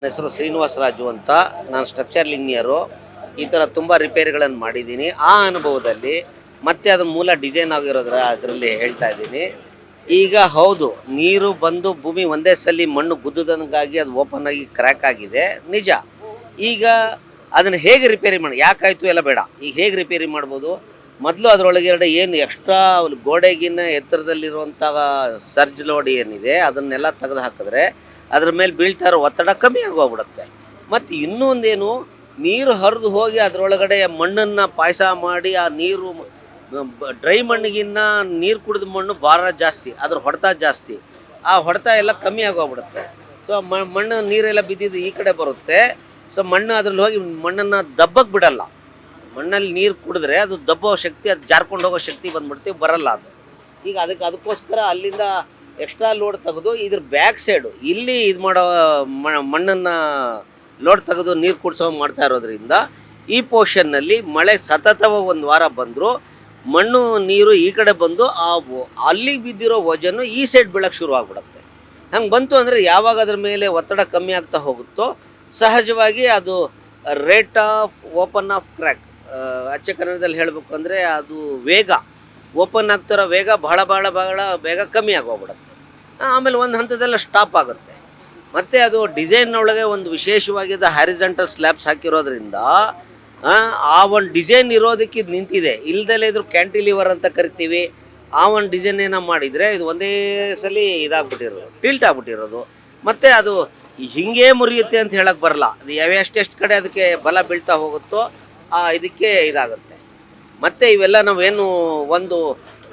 ನನ್ನ ಹೆಸರು ಶ್ರೀನಿವಾಸ ರಾಜು ಅಂತ. ನಾನು ಸ್ಟ್ರಕ್ಚರಲ್ ಇಂಜಿನಿಯರು. ಈ ಥರ ತುಂಬ ರಿಪೇರಿಗಳನ್ನು ಮಾಡಿದ್ದೀನಿ. ಆ ಅನುಭವದಲ್ಲಿ ಮತ್ತೆ ಅದು ಮೂಲ ಡಿಸೈನ್ ಆಗಿರೋದ್ರ ಅದರಲ್ಲಿ ಹೇಳ್ತಾ ಇದ್ದೀನಿ. ಈಗ ಹೌದು, ನೀರು ಬಂದು ಭೂಮಿ ಒಂದೇ ಸಲ ಮಣ್ಣು ಗುದ್ದುದಂಗಾಗಿ ಅದು ಓಪನ್ ಆಗಿ ಕ್ರ್ಯಾಕ್ ಆಗಿದೆ, ನಿಜ. ಈಗ ಅದನ್ನು ಹೇಗೆ ರಿಪೇರಿ ಮಾಡಿ, ಯಾಕಾಯಿತು ಎಲ್ಲ ಬೇಡ, ಈಗ ಹೇಗೆ ರಿಪೇರಿ ಮಾಡ್ಬೋದು? ಮೊದಲು ಅದರೊಳಗಡೆ ಏನು ಎಕ್ಸ್ಟ್ರಾ ಗೋಡೆಗಿನ ಎತ್ತರದಲ್ಲಿರುವಂಥ ಸರ್ಜ್ ಲೋಡ್ ಏನಿದೆ ಅದನ್ನೆಲ್ಲ ತೆಗೆದು ಹಾಕಿದ್ರೆ ಅದ್ರ ಮೇಲೆ ಬೀಳ್ತಾ ಇರೋ ಒತ್ತಡ ಕಮ್ಮಿ ಆಗೋಗ್ಬಿಡುತ್ತೆ. ಮತ್ತು ಇನ್ನೊಂದೇನು, ನೀರು ಹರಿದು ಹೋಗಿ ಅದರೊಳಗಡೆ ಮಣ್ಣನ್ನು ಪಾಯಸ ಮಾಡಿ ಆ ನೀರು ಡ್ರೈ ಮಣ್ಣಿಗಿನ್ನ ನೀರು ಕುಡಿದ ಮಣ್ಣು ಭಾರ ಜಾಸ್ತಿ, ಅದ್ರ ಹೊಡೆತ ಜಾಸ್ತಿ, ಆ ಹೊಡೆತ ಎಲ್ಲ ಕಮ್ಮಿ ಆಗೋಗ್ಬಿಡುತ್ತೆ. ಸೊ ಮಣ್ಣು ನೀರೆಲ್ಲ ಬಿದ್ದಿದ್ದು ಈ ಕಡೆ ಬರುತ್ತೆ. ಸೊ ಮಣ್ಣು ಅದ್ರಲ್ಲಿ ಹೋಗಿ ಮಣ್ಣನ್ನು ದಬ್ಬಕ್ಕೆ ಬಿಡಲ್ಲ. ಮಣ್ಣಲ್ಲಿ ನೀರು ಕುಡಿದ್ರೆ ಅದು ದಬ್ಬೋ ಶಕ್ತಿ, ಅದು ಜಾರ್ಕೊಂಡು ಹೋಗೋ ಶಕ್ತಿ ಬಂದ್ಬಿಡ್ತೀವಿ, ಬರಲ್ಲ ಅದು. ಈಗ ಅದಕ್ಕೋಸ್ಕರ ಅಲ್ಲಿಂದ ಎಕ್ಸ್ಟ್ರಾ ಲೋಡ್ ತೆಗೆದು ಇದ್ರ ಬ್ಯಾಕ್ ಸೈಡು ಇಲ್ಲಿ ಇದು ಮಾಡೋ ಮಣ್ಣನ್ನು ಲೋಡ್ ತೆಗೆದು ನೀರು ಕುಡಿಸೋ ಮಾಡ್ತಾ ಇರೋದ್ರಿಂದ ಈ ಪೋರ್ಷನ್ನಲ್ಲಿ ಮಳೆ ಸತತವಾಗಿ ಒಂದು ವಾರ ಬಂದರೂ ಮಣ್ಣು ನೀರು ಈ ಕಡೆ ಬಂದು ಅಲ್ಲಿ ಬಿದ್ದಿರೋ ವಜನ್ನು ಈ ಸೈಡ್ ಬೀಳಕ್ಕೆ ಶುರು ಆಗ್ಬಿಡುತ್ತೆ. ಹಂಗೆ ಬಂತು ಅಂದರೆ ಯಾವಾಗ ಅದ್ರ ಮೇಲೆ ಒತ್ತಡ ಕಮ್ಮಿ ಆಗ್ತಾ ಹೋಗುತ್ತೋ ಸಹಜವಾಗಿ ಅದು rate of open of crack, ಅಚ್ಚ ಕನ್ನಡದಲ್ಲಿ ಹೇಳಬೇಕು ಅಂದರೆ ಅದು ವೇಗ, ಓಪನ್ ಆಗ್ತಿರೋ ವೇಗ ಬಹಳ ಬಹಳ ಬಹಳ ಬೇಗ ಕಮ್ಮಿ ಆಗೋಗ್ಬಿಡುತ್ತೆ. ಆಮೇಲೆ ಒಂದು ಹಂತದಲ್ಲ ಸ್ಟಾಪ್ ಆಗುತ್ತೆ. ಮತ್ತು ಅದು ಡಿಸೈನ್ ಒಳಗೆ ಒಂದು ವಿಶೇಷವಾಗಿದ್ದ ಹ್ಯಾರಿಜೆಂಟಲ್ ಸ್ಲ್ಯಾಬ್ಸ್ ಹಾಕಿರೋದ್ರಿಂದ ಆ ಒಂದು ಡಿಸೈನ್ ಇರೋದಕ್ಕೆ ಇದು ನಿಂತಿದೆ. ಇಲ್ದಲೇ ಇದ್ರ ಕ್ಯಾಂಟಿಲಿವರ್ ಅಂತ ಕರಿತೀವಿ. ಆ ಒಂದು ಡಿಸೈನ್ ಏನೋ ಮಾಡಿದರೆ ಇದು ಒಂದೇ ಸಲ ಇದಾಗ್ಬಿಟ್ಟಿರೋದು, ಟಿಲ್ಟ್ ಆಗ್ಬಿಟ್ಟಿರೋದು. ಮತ್ತು ಅದು ಹಿಂಗೆ ಮುರಿಯುತ್ತೆ ಅಂತ ಹೇಳಕ್ಕೆ ಬರಲ್ಲ. ಅದು ಎಷ್ಟೆಷ್ಟು ಕಡೆ ಅದಕ್ಕೆ ಬಲ ಬೀಳ್ತಾ ಹೋಗುತ್ತೋ ಇದಕ್ಕೆ ಇದಾಗುತ್ತೆ. ಮತ್ತು ಇವೆಲ್ಲ ನಾವೇನು ಒಂದು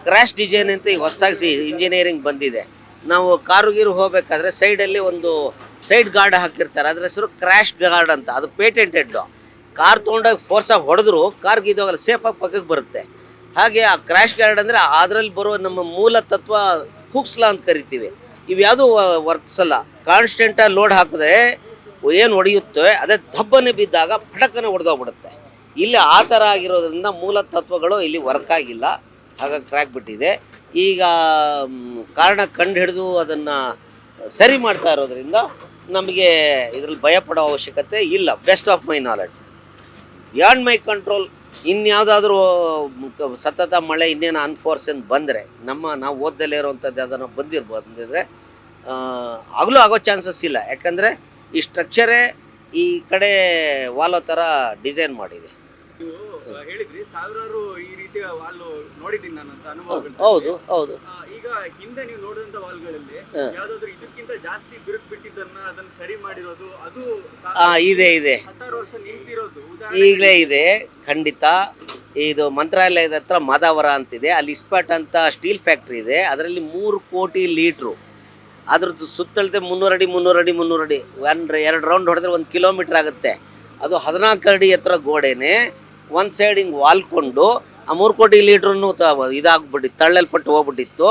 ಕ್ರ್ಯಾಶ್ ಡಿಸೈನ್ ಅಂತ ಈಗ ಹೊಸದಾಗಿ ಇಂಜಿನಿಯರಿಂಗ್ ಬಂದಿದೆ. ನಾವು ಕಾರು ಹೋಗಬೇಕಾದ್ರೆ ಸೈಡಲ್ಲಿ ಒಂದು ಸೈಡ್ ಗಾರ್ಡ್ ಹಾಕಿರ್ತಾರೆ, ಅದ್ರ ಹೆಸರು ಕ್ರ್ಯಾಶ್ ಗಾರ್ಡ್ ಅಂತ. ಅದು ಪೇಟೆಂಟೆಡ್ಡು. ಕಾರ್ ತೊಗೊಂಡಾಗ ಫೋರ್ಸಾಗಿ ಹೊಡೆದ್ರು ಕಾರ್ಗೆ ಇದಾಗಲ್ಲ, ಸೇಫಾಗಿ ಪಕ್ಕಕ್ಕೆ ಬರುತ್ತೆ. ಹಾಗೆ ಆ ಕ್ರ್ಯಾಶ್ ಗಾರ್ಡ್ ಅಂದರೆ ಅದರಲ್ಲಿ ಬರುವ ನಮ್ಮ ಮೂಲ ತತ್ವ ಹುಕ್ಸ್ಲಾ ಅಂತ ಕರಿತೀವಿ. ಇವು ಯಾವುದೂ ವರ್ತಿಸಲ್ಲ. ಕಾನ್ಸ್ಟೆಂಟಾಗಿ ಲೋಡ್ ಹಾಕಿದ್ರೆ ಏನು ಹೊಡೆಯುತ್ತೆ ಅದೇ ದಬ್ಬನೆ ಬಿದ್ದಾಗ ಪಟಕ್ಕನೆ ಹೊಡೆದೋಗ್ಬಿಡುತ್ತೆ. ಇಲ್ಲಿ ಆ ಥರ ಆಗಿರೋದ್ರಿಂದ ಮೂಲ ತತ್ವಗಳು ಇಲ್ಲಿ ವರ್ಕ್ ಆಗಿಲ್ಲ, ಹಾಗಾಗಿ ಕ್ರ್ಯಾಕ್ ಬಿಟ್ಟಿದೆ. ಈಗ ಕಾರಣ ಕಂಡು ಹಿಡಿದು ಅದನ್ನು ಸರಿ ಮಾಡ್ತಾ ಇರೋದ್ರಿಂದ ನಮಗೆ ಇದರಲ್ಲಿ ಭಯಪಡೋ ಅವಶ್ಯಕತೆ ಇಲ್ಲ. Best of my knowledge, beyond my control. ಇನ್ಯಾವುದಾದ್ರೂ ಸತತ ಮಳೆ ಇನ್ನೇನು ಅನ್ಫೋರ್ಸನ್ ಬಂದರೆ ನಾವು ಓದ್ದಲ್ಲೇ ಇರೋವಂಥದ್ದು ಯಾವ್ದಾರು ಬಂದಿದ್ರೆ ಆಗಲೂ ಆಗೋ ಚಾನ್ಸಸ್ ಇಲ್ಲ. ಯಾಕಂದರೆ ಈ ಸ್ಟ್ರಕ್ಚರೇ ಈ ಕಡೆ ವಾಲೋ ಥರ ಡಿಸೈನ್ ಮಾಡಿದೆ. ಹೇಳಿದ್ರಿ ಸಾವಿರಾರು ಈ ರೀತಿಯ ವಾಲ್ ನೋಡಿದ್ದೀನಿ ನಾನು ಅಂತ ಅನುಭವ. ಹೌದು ಹೌದು. ಈಗ ಹಿಂದೆ ನೀವು ನೋಡಿದಂತ ವಾಲ್ಗಳಲ್ಲಿ ಯಾವ್ದಾದ್ರು ಇದಕ್ಕಿಂತ ಜಾಸ್ತಿ ಬಿರುಕು ಬಿಟ್ಟಿದ್ದನ್ನ ಅದನ್ನ ಸರಿ ಮಾಡಿರೋದು ಅದು ಇದೆ 16 ವರ್ಷ ನಿಂತಿರೋದು ಈಗಲೇ ಇದೆ ಖಂಡಿತ. ಇದು ಮಂತ್ರಾಲಯದ ಹತ್ರ ಮಾದಾವರ ಅಂತಿದೆ, ಅಲ್ಲಿ ಇಸ್ಪಾಟ್ ಅಂತ ಸ್ಟೀಲ್ ಫ್ಯಾಕ್ಟ್ರಿ ಇದೆ. ಅದರಲ್ಲಿ 3 ಕೋಟಿ ಲೀಟ್ರು, ಅದ್ರದ್ದು ಸುತ್ತಳತೆ 300 ಅಡಿ 2 ರೌಂಡ್ ಹೊಡೆದ್ರೆ 1 ಕಿಲೋಮೀಟ್ರ್ ಆಗುತ್ತೆ. ಅದು 14 ಅಡಿ ಎತ್ತರ ಗೋಡೆನೇ ಒಂದು ಸೈಡ್ ಹಿಂಗೆ ವಾಲ್ಕೊಂಡು ಆ 3 ಕೋಟಿ ಲೀಟ್ರನ್ನು ಇದಾಗ್ಬಿಟ್ಟಿತ್ತು, ತಳ್ಳಲ್ಪಟ್ಟು ಹೋಗ್ಬಿಟ್ಟಿತ್ತು.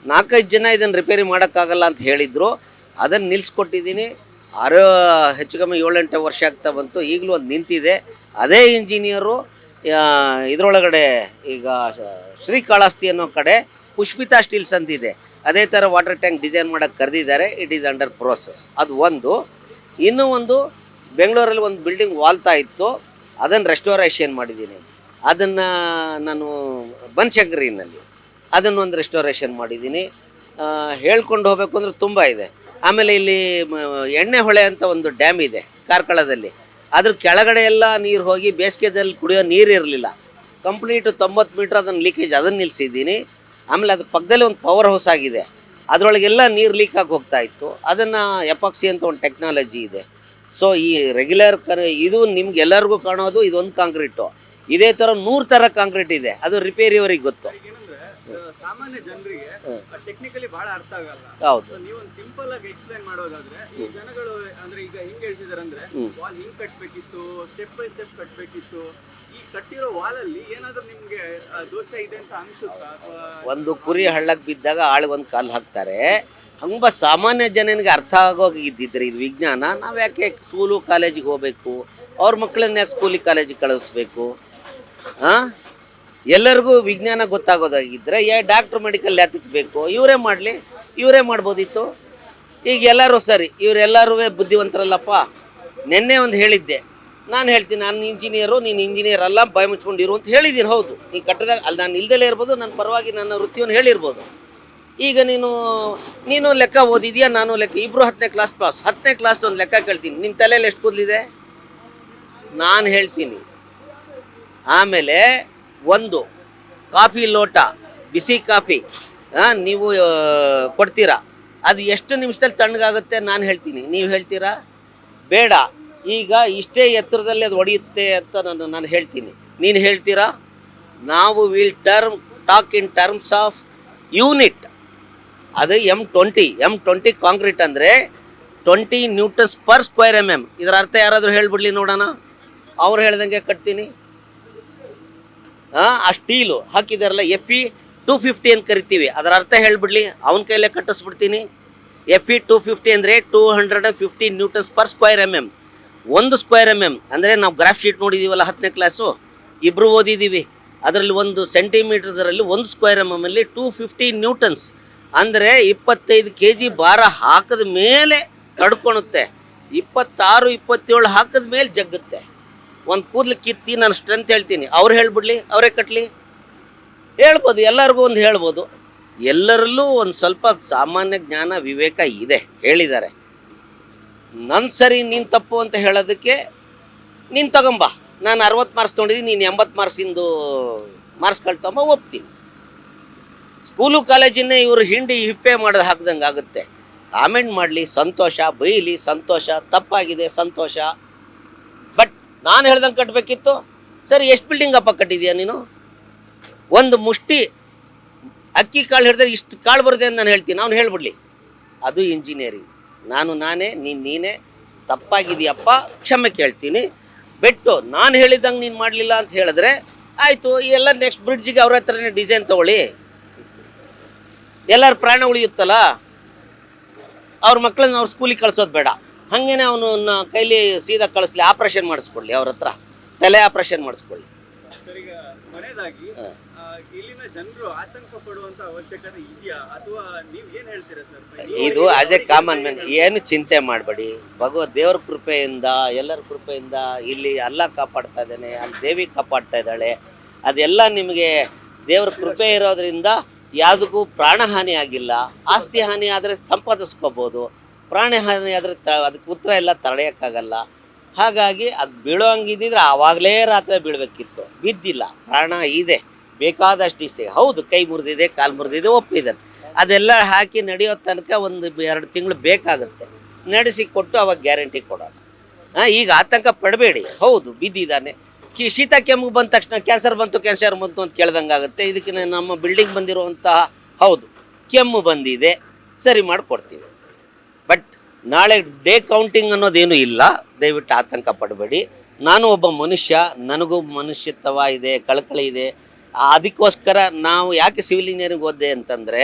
4-5 ಜನ ಇದನ್ನು ರಿಪೇರಿ ಮಾಡೋಕ್ಕಾಗಲ್ಲ ಅಂತ ಹೇಳಿದರು. ಅದನ್ನು ನಿಲ್ಲಿಸ್ಕೊಟ್ಟಿದ್ದೀನಿ. ಹೆಚ್ಚು ಕಮ್ಮಿ 7-8 ವರ್ಷ ಆಗ್ತಾ ಬಂತು. ಈಗಲೂ ಅದು ನಿಂತಿದೆ. ಅದೇ ಇಂಜಿನಿಯರು ಇದರೊಳಗಡೆ ಈಗ ಶ್ರೀಕಾಳಹಸ್ತಿ ಅನ್ನೋ ಕಡೆ ಪುಷ್ಪಿತಾ ಸ್ಟೀಲ್ಸ್ ಅಂತಿದೆ, ಅದೇ ಥರ ವಾಟರ್ ಟ್ಯಾಂಕ್ ಡಿಸೈನ್ ಮಾಡೋಕ್ಕೆ ಕರೆದಿದ್ದಾರೆ. It is under process. ಅದು ಒಂದು. ಇನ್ನೂ ಒಂದು ಬೆಂಗಳೂರಲ್ಲಿ ಒಂದು ಬಿಲ್ಡಿಂಗ್ ವಾಲ್ತಾ ಇತ್ತು, ಅದನ್ನು ರೆಸ್ಟೋರೇಷನ್ ಮಾಡಿದ್ದೀನಿ. ಅದನ್ನು ನಾನು ಬನಶಂಕರಿನಲ್ಲಿ ಅದನ್ನು ಒಂದು ರೆಸ್ಟೋರೇಷನ್ ಮಾಡಿದ್ದೀನಿ. ಹೇಳ್ಕೊಂಡು ಹೋಗಬೇಕು ಅಂದರೆ ತುಂಬ ಇದೆ. ಆಮೇಲೆ ಇಲ್ಲಿ ಎಣ್ಣೆ ಹೊಳೆ ಅಂತ ಒಂದು ಡ್ಯಾಮ್ ಇದೆ ಕಾರ್ಕಳದಲ್ಲಿ. ಅದ್ರ ಕೆಳಗಡೆ ಎಲ್ಲ ನೀರು ಹೋಗಿ ಬೇಸಿಗೆದಲ್ಲಿ ಕುಡಿಯೋ ನೀರು ಇರಲಿಲ್ಲ. ಕಂಪ್ಲೀಟು 90 ಮೀಟ್ರ್ ಅದನ್ನು ಲೀಕೇಜ್, ಅದನ್ನು ನಿಲ್ಲಿಸಿದ್ದೀನಿ. ಆಮೇಲೆ ಅದ್ರ ಪಕ್ಕದಲ್ಲಿ ಒಂದು ಪವರ್ ಹೌಸ್ ಆಗಿದೆ, ಅದರೊಳಗೆಲ್ಲ ನೀರು ಲೀಕ್ ಆಗಿ ಹೋಗ್ತಾ ಇತ್ತು. ಅದನ್ನು ಎಪಾಕ್ಸಿ ಅಂತ ಒಂದು ಟೆಕ್ನಾಲಜಿ ಇದೆ. ಸೊ ಈ ರೆಗ್ಯುಲರ್ ಇದು ನಿಮ್ಗೆ ಎಲ್ಲರಿಗೂ ಕಾಣೋದು ಇದೊಂದು ಕಾಂಕ್ರೀಟು. ಇದೇ ಥರ 100 ಥರ ಕಾಂಕ್ರೀಟ್ ಇದೆ, ಅದು ರಿಪೇರಿಯವರಿಗೆ ಗೊತ್ತು. ಸಾಮಾನ್ಯ ಜನರಿಗೆ ಟೆಕ್ನಿಕಲಿ ಬಹಳ ಅರ್ಥ ಆಗಲ್ಲ. ಹೌದು. ನೀವು ಒಂದು ಸಿಂಪಲ್ ಆಗಿ ಎಕ್ಸ್ಪ್ಲೈನ್ ಮಾಡೋದಾದ್ರೆ ಈ ಜನಗಳು ಅಂದ್ರೆ ಈಗ ಹಿಂಗ್ ಹೇಳ್ತಿದಾರೆ ಅಂದ್ರೆ ವಾಲ್ ಹಿಂಗ್ ಕಟ್ಬೇಕಿತ್ತು, ಸ್ಟೆಪ್ ಬೈ ಸ್ಟೆಪ್ ಕಟ್ಬೇಕಿತ್ತು. ಈ ಕಟ್ಟಿರೋ ವಾಲಲ್ಲಿ ಏನಾದ್ರೂ ನಿಮ್ಗೆ ದೋಷ ಇದೆ ಅಂತ ಅನ್ಸುತ್ತಾ? ಒಂದು ಕುರಿ ಹಳ್ಳಕ್ಕೆ ಬಿದ್ದಾಗ ಆಳಿಗೊಂದು ಕಾಲು ಹಾಕ್ತಾರೆ. ಹಂಗೆ ಸಾಮಾನ್ಯ ಜನನಿಗೆ ಅರ್ಥ ಆಗೋಗಿದ್ದಿದ್ರೆ ಇದು ವಿಜ್ಞಾನ, ನಾವು ಯಾಕೆ ಸ್ಕೂಲು ಕಾಲೇಜಿಗೆ ಹೋಗಬೇಕು? ಅವ್ರ ಮಕ್ಕಳನ್ನ ಯಾಕೆ ಸ್ಕೂಲಿಗೆ ಕಾಲೇಜಿಗೆ ಕಳಿಸ್ಬೇಕು? ಎಲ್ಲರಿಗೂ ವಿಜ್ಞಾನ ಗೊತ್ತಾಗೋದಾಗಿದ್ದರೆ ಡಾಕ್ಟ್ರು ಮೆಡಿಕಲ್ ಯಾತಕ್ಕೆ ಬೇಕು? ಇವರೇ ಮಾಡ್ಬೋದಿತ್ತು. ಈಗ ಎಲ್ಲರೂ ಸರಿ, ಇವರೆಲ್ಲರೂ ಬುದ್ಧಿವಂತರಲ್ಲಪ್ಪ, ನಿನ್ನೆ ಒಂದು ಹೇಳಿದ್ದೆ, ನಾನು ಹೇಳ್ತೀನಿ ನಾನು ಇಂಜಿನಿಯರು, ನೀನು ಇಂಜಿನಿಯರ್ ಅಲ್ಲ, ಬಾಯಿ ಮುಚ್ಕೊಂಡಿರು ಅಂತ ಹೇಳಿದ್ದೀನಿ. ಹೌದು, ನೀ ಕಟ್ಟದಾಗ ಅಲ್ಲಿ ನಾನು ಇಲ್ದಲೇ ಇರ್ಬೋದು, ನನ್ನ ಪರವಾಗಿ ನನ್ನ ವೃತ್ತಿಯನ್ನು ಹೇಳಿರ್ಬೋದು. ಈಗ ನೀನು ಲೆಕ್ಕ ಓದಿದ್ಯಾ, ನಾನು ಲೆಕ್ಕ, ಇಬ್ಬರು 10ನೇ ಕ್ಲಾಸ್ ಪಾಸ್. 10ನೇ ಕ್ಲಾಸ್ ಒಂದು ಲೆಕ್ಕ ಕೇಳ್ತೀನಿ, ನಿಮ್ಮ ತಲೆಯಲ್ಲಿ ಎಷ್ಟು ಕೂದಲಿದೆ ನಾನು ಹೇಳ್ತೀನಿ. ಆಮೇಲೆ ಒಂದು ಕಾಫಿ ಲೋಟ ಬಿಸಿ ಕಾಫಿ ನೀವು ಕೊಡ್ತೀರಾ, ಅದು ಎಷ್ಟು ನಿಮಿಷದಲ್ಲಿ ತಣ್ಣಗಾಗುತ್ತೆ ನಾನು ಹೇಳ್ತೀನಿ, ನೀವು ಹೇಳ್ತೀರಾ? ಬೇಡ, ಈಗ ಇಷ್ಟೇ ಎತ್ತರದಲ್ಲಿ ಅದು ಹೊಡೆಯುತ್ತೆ ಅಂತ ನಾನು ಹೇಳ್ತೀನಿ, ನೀನು ಹೇಳ್ತೀರಾ? ನಾವು will talk in terms of unit. ಅದು M20 ಕಾಂಕ್ರೀಟ್ ಅಂದರೆ 20 ನ್ಯೂಟನ್ಸ್ ಪರ್ ಸ್ಕ್ವೇರ್ mm. ಇದರ ಅರ್ಥ ಯಾರಾದರೂ ಹೇಳ್ಬಿಡ್ಲಿ ನೋಡೋಣ. ಅವ್ರು ಹೇಳ್ದಂಗೆ ಕಟ್ತೀನಿ. ಆ ಸ್ಟೀಲು ಹಾಕಿದಾರಲ್ಲ FE 250 ಅಂತ ಕರಿತೀವಿ, ಅದರ ಅರ್ಥ ಹೇಳ್ಬಿಡ್ಲಿ, ಅವನ ಕೈಲೇ ಕಟ್ಟಿಸ್ಬಿಡ್ತೀನಿ. FE 250 ಅಂದರೆ 250 Newton's per square mm. 1 square mm ಅಂದರೆ ನಾವು ಗ್ರಾಫ್ ಶೀಟ್ ನೋಡಿದ್ದೀವಲ್ಲ 10ನೇ ಕ್ಲಾಸು, ಇಬ್ಬರು ಓದಿದ್ದೀವಿ. ಅದರಲ್ಲಿ 1 ಸೆಂಟಿಮೀಟರ್ದರಲ್ಲಿ 1 ಸ್ಕ್ವೇರ್ mm ಅಲ್ಲಿ 250 ನ್ಯೂಟನ್ಸ್ ಅಂದರೆ 25 kg ಭಾರ ಹಾಕಿದ ಮೇಲೆ ತಡ್ಕೊಳುತ್ತೆ. 26-27 ಹಾಕಿದ ಮೇಲೆ ಜಗ್ಗುತ್ತೆ. ಒಂದು ಕೂದಲು ಕಿತ್ತಿ ನಾನು ಸ್ಟ್ರೆಂತ್ ಹೇಳ್ತೀನಿ, ಅವ್ರು ಹೇಳ್ಬಿಡ್ಲಿ, ಅವರೇ ಕಟ್ಟಲಿ, ಹೇಳ್ಬೋದು, ಎಲ್ಲರಿಗೂ ಒಂದು ಹೇಳ್ಬೋದು. ಎಲ್ಲರಲ್ಲೂ ಒಂದು ಸ್ವಲ್ಪ ಸಾಮಾನ್ಯ ಜ್ಞಾನ ವಿವೇಕ ಇದೆ, ಹೇಳಿದ್ದಾರೆ. ನನ್ನ ಸರಿ ನೀನು ತಪ್ಪು ಅಂತ ಹೇಳೋದಕ್ಕೆ ನೀನು ತಗೊಂಬ, ನಾನು 60 ಮಾರ್ಕ್ಸ್ ತೊಗೊಂಡಿದ್ದೀನಿ, ನೀನು 80 ಮಾರ್ಕ್ಸಿಂದು ಮಾರ್ಕ್ಸ್ಗಳು ತಗೊಂಬ, ಒಪ್ತೀನಿ. ಸ್ಕೂಲು ಕಾಲೇಜನ್ನೇ ಇವರು ಹಿಂಡಿ ಹಿಪ್ಪೆ ಮಾಡೋದು ಹಾಕ್ದಂಗೆ ಆಗುತ್ತೆ. ಕಾಮೆಂಟ್ ಮಾಡಲಿ ಸಂತೋಷ, ಬೈಲಿ ಸಂತೋಷ, ತಪ್ಪಾಗಿದೆ ಸಂತೋಷ, ಬಟ್ ನಾನು ಹೇಳ್ದಂಗೆ ಕಟ್ಟಬೇಕಿತ್ತು. ಸರಿ, ಎಷ್ಟು ಬಿಲ್ಡಿಂಗ್ ಅಪ್ಪ ಕಟ್ಟಿದ್ಯಾ ನೀನು? ಒಂದು ಮುಷ್ಟಿ ಅಕ್ಕಿ ಕಾಳು ಹಿಡಿದ್ರೆ ಇಷ್ಟು ಕಾಳು ಬರುತ್ತೆ ಅಂತ ನಾನು ಹೇಳ್ತೀನಿ, ಅವ್ನು ಹೇಳ್ಬಿಡ್ಲಿ, ಅದು ಇಂಜಿನಿಯರಿಂಗ್. ನಾನೇ ನೀನೇ ತಪ್ಪಾಗಿದೆಯಪ್ಪ ಕ್ಷಮೆ ಕೇಳ್ತೀನಿ, ಬಿಟ್ಟು ನಾನು ಹೇಳಿದಂಗೆ ನೀನು ಮಾಡಲಿಲ್ಲ ಅಂತ ಹೇಳಿದ್ರೆ ಆಯಿತು. ಎಲ್ಲ ನೆಕ್ಸ್ಟ್ ಬ್ರಿಡ್ಜಿಗೆ ಅವ್ರ ಹತ್ರನೇ ಡಿಸೈನ್ ತೊಗೊಳ್ಳಿ, ಎಲ್ಲರ ಪ್ರಾಣ ಉಳಿಯುತ್ತಲ್ಲ. ಅವ್ರ ಮಕ್ಕಳನ್ನ ಅವ್ರ ಸ್ಕೂಲಿಗೆ ಕಳ್ಸೋದು ಬೇಡ, ಹಾಗೇನೆ ಅವನನ್ನ ಕೈಲಿ ಸೀದಾ ಕಳಿಸ್ಲಿ, ಆಪ್ರೇಷನ್ ಮಾಡಿಸ್ಕೊಳ್ಳಿ, ಅವ್ರ ಹತ್ರ ತಲೆ ಆಪ್ರೇಷನ್ ಮಾಡಿಸ್ಕೊಳ್ಳಿ. ಈಗ ಕೊನೆಯದಾಗಿ ಇಲ್ಲಿನ ಜನರು ಆತಂಕ ಪಡುವಂತ ಅವಶ್ಯಕತೆ ಇದೆಯಾ, ಅಥವಾ ನೀವು ಏನು ಹೇಳ್ತೀರಾ ಸರ್? ಇದು ಆಸ್ ಎ ಕಾಮನ್ ಮ್ಯಾನ್ ಏನು ಚಿಂತೆ ಮಾಡಬೇಡಿ. ದೇವ್ರ ಕೃಪೆಯಿಂದ, ಎಲ್ಲರ ಕೃಪೆಯಿಂದ ಇಲ್ಲಿ ಅಲ್ಲ ಕಾಪಾಡ್ತಾ ಇದ್ದಾನೆ, ಅಲ್ಲಿ ದೇವಿ ಕಾಪಾಡ್ತಾ ಇದ್ದಾಳೆ. ಅದೆಲ್ಲ ನಿಮಗೆ ದೇವ್ರ ಕೃಪೆ ಇರೋದ್ರಿಂದ ಯಾವುದಕ್ಕೂ ಪ್ರಾಣಹಾನಿ ಆಗಿಲ್ಲ. ಆಸ್ತಿ ಹಾನಿ ಆದರೆ ಸಂಪಾದಿಸ್ಕೋಬೋದು, ಪ್ರಾಣ ಹಾನಿ ಆದರೆ ಅದಕ್ಕೆ ಉತ್ತರ ಎಲ್ಲ ತಡೆಯೋಕ್ಕಾಗಲ್ಲ. ಹಾಗಾಗಿ ಅದು ಬೀಳೋ ಹಂಗಿದ್ದಿದ್ರೆ ಆವಾಗಲೇ ರಾತ್ರಿ ಬೀಳಬೇಕಿತ್ತು, ಬಿದ್ದಿಲ್ಲ, ಪ್ರಾಣ ಇದೆ, ಬೇಕಾದಷ್ಟು ಇಷ್ಟೇ. ಹೌದು, ಕೈ ಮುರಿದಿದೆ, ಕಾಲು ಮುರಿದಿದೆ, ಒಪ್ಪಿದ್ದಾನೆ. ಅದೆಲ್ಲ ಹಾಕಿ ನಡೆಯೋ ತನಕ 1-2 ತಿಂಗಳು ಬೇಕಾಗುತ್ತೆ. ನಡೆಸಿ ಕೊಟ್ಟು ಅವಾಗ ಗ್ಯಾರಂಟಿ ಕೊಡೋಣ. ಈಗ ಆತಂಕ ಪಡಬೇಡಿ. ಹೌದು, ಬಿದ್ದಿದ್ದಾನೆ, ಶೀತ ಕೆಮ್ಮು ಬಂದ ತಕ್ಷಣ ಕ್ಯಾನ್ಸರ್ ಬಂತು ಅಂತ ಕೇಳ್ದಂಗೆ ಆಗುತ್ತೆ. ಇದಕ್ಕೆ ನಮ್ಮ ಬಿಲ್ಡಿಂಗ್ ಬಂದಿರುವಂತಹ, ಹೌದು ಕೆಮ್ಮು ಬಂದಿದೆ, ಸರಿ ಮಾಡಿಕೊಡ್ತೀವಿ. ಬಟ್ ನಾಳೆ ಡೇ ಕೌಂಟಿಂಗ್ ಅನ್ನೋದೇನು ಇಲ್ಲ, ದಯವಿಟ್ಟು ಆತಂಕ ಪಡಬೇಡಿ. ನಾನು ಒಬ್ಬ ಮನುಷ್ಯ, ನನಗೂ ಮನುಷ್ಯತ್ವ ಇದೆ, ಕಳಕಳಿ ಇದೆ. ಅದಕ್ಕೋಸ್ಕರ ನಾವು ಯಾಕೆ ಸಿವಿಲ್ ಇಂಜಿನಿಯರಿಂಗ್ ಓದಿದೆ ಅಂತಂದರೆ,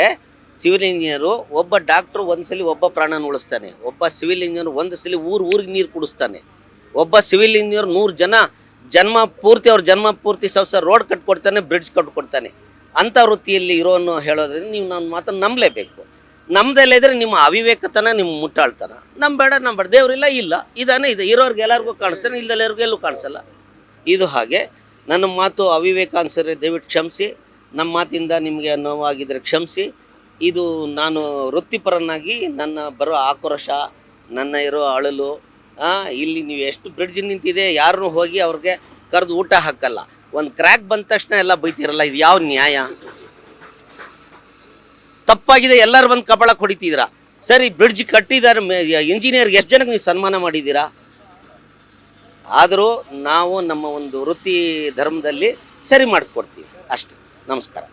ಸಿವಿಲ್ ಇಂಜಿನಿಯರು ಒಬ್ಬ ಡಾಕ್ಟ್ರು ಒಂದು ಸಲ ಒಬ್ಬ ಪ್ರಾಣನ ಉಳಿಸ್ತಾನೆ, ಒಬ್ಬ ಸಿವಿಲ್ ಇಂಜಿನಿಯರ್ ಒಂದು ಸಲ ಊರಿಗೆ ನೀರು ಕುಡಿಸ್ತಾನೆ, ಒಬ್ಬ ಸಿವಿಲ್ ಇಂಜಿನಿಯರ್ 100 ಜನ ಅವ್ರ ಜನ್ಮ ಪೂರ್ತಿ ರೋಡ್ ಕಟ್ಕೊಡ್ತಾನೆ, ಬ್ರಿಡ್ಜ್ ಕಟ್ಕೊಡ್ತಾನೆ. ಅಂಥ ವೃತ್ತಿಯಲ್ಲಿ ಇರೋನು ಹೇಳೋದ್ರಿಂದ ನೀವು ನನ್ನ ಮಾತನ್ನು ನಂಬಲೇಬೇಕು. ನಮ್ದೆಲ್ಲ ಇದ್ರೆ ನಿಮ್ಮ ಅವಿವೇಕತನ, ನಿಮ್ಮ ಮುಟ್ಟಾಳ್ತನ. ನಂಬೇಡ ದೇವ್ರಿಲ್ಲ, ಇಲ್ಲ ಇದಾನೆ ಇದೆ, ಇರೋರ್ಗೆ ಎಲ್ಲರಿಗೂ ಕಾಣಿಸ್ತಾನೆ, ಇಲ್ದೆಲ್ಲರಿಗೂ ಎಲ್ಲೂ ಕಾಣಿಸಲ್ಲ. ಇದು ಹಾಗೆ. ನನ್ನ ಮಾತು ಅವಿವೇಕ ಅನ್ಸಿದ್ರೆ ದಯವಿಟ್ಟು ಕ್ಷಮಿಸಿ, ನಮ್ಮ ಮಾತಿಂದ ನಿಮಗೆ ನೋವಾಗಿದ್ದರೆ ಕ್ಷಮಿಸಿ. ಇದು ನಾನು ವೃತ್ತಿಪರನಾಗಿ ನನ್ನ ಬರೋ ಆಕ್ರೋಶ, ನನ್ನ ಇರೋ ಅಳಲು, ಇಲ್ಲಿ ನೀವು ಎಷ್ಟು ಬ್ರಿಡ್ಜ್ ನಿಂತಿದೆ, ಯಾರನ್ನೂ ಹೋಗಿ ಅವ್ರಿಗೆ ಕರೆದು ಊಟ ಹಾಕಲ್ಲ. ಒಂದು ಕ್ರ್ಯಾಕ್ ಬಂದ ತಕ್ಷಣ ಎಲ್ಲ ಬೈತಿರಲ್ಲ, ಇದು ಯಾವ ನ್ಯಾಯ? ತಪ್ಪಾಗಿದೆ, ಎಲ್ಲರೂ ಬಂದು ಕಪಾಳಕ್ಕೆ ಹೊಡಿತಿದ್ದೀರಾ. ಸರಿ, ಬ್ರಿಡ್ಜ್ ಕಟ್ಟಿದ್ದಾರೆ, ಇಂಜಿನಿಯರ್ಗೆ ಎಷ್ಟು ಜನಕ್ಕೆ ನೀವು ಸನ್ಮಾನ ಮಾಡಿದ್ದೀರಾ? ಆದರೂ ನಾವು ನಮ್ಮ ಒಂದು ವೃತ್ತಿ ಧರ್ಮದಲ್ಲಿ ಸರಿ ಮಾಡಿಸ್ಕೊಡ್ತೀವಿ ಅಷ್ಟೇ. ನಮಸ್ಕಾರ.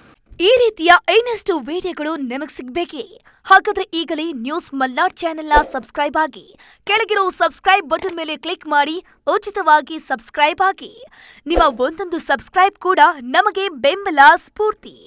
ಈ ರೀತಿಯ ಇನ್ನಷ್ಟು ವಿಡಿಯೋಗಳು ನಿಮಗೆ ಸಿಗಬೇಕೇ? ಹಾಗಾದ್ರೆ ಈಗಲೇ ನ್ಯೂಸ್ ಮಲ್ನಾಡ್ ಚಾನೆಲ್ನ ಸಬ್ಸ್ಕ್ರೈಬ್ ಆಗಿ, ಕೆಳಗಿರೋ ಸಬ್ಸ್ಕ್ರೈಬ್ ಬಟನ್ ಮೇಲೆ ಕ್ಲಿಕ್ ಮಾಡಿ ಉಚಿತವಾಗಿ ಸಬ್ಸ್ಕ್ರೈಬ್ ಆಗಿ. ನಿಮ್ಮ ಒಂದೊಂದು ಸಬ್ಸ್ಕ್ರೈಬ್ ಕೂಡ ನಮಗೆ ಬೆಂಬಲ, ಸ್ಫೂರ್ತಿ.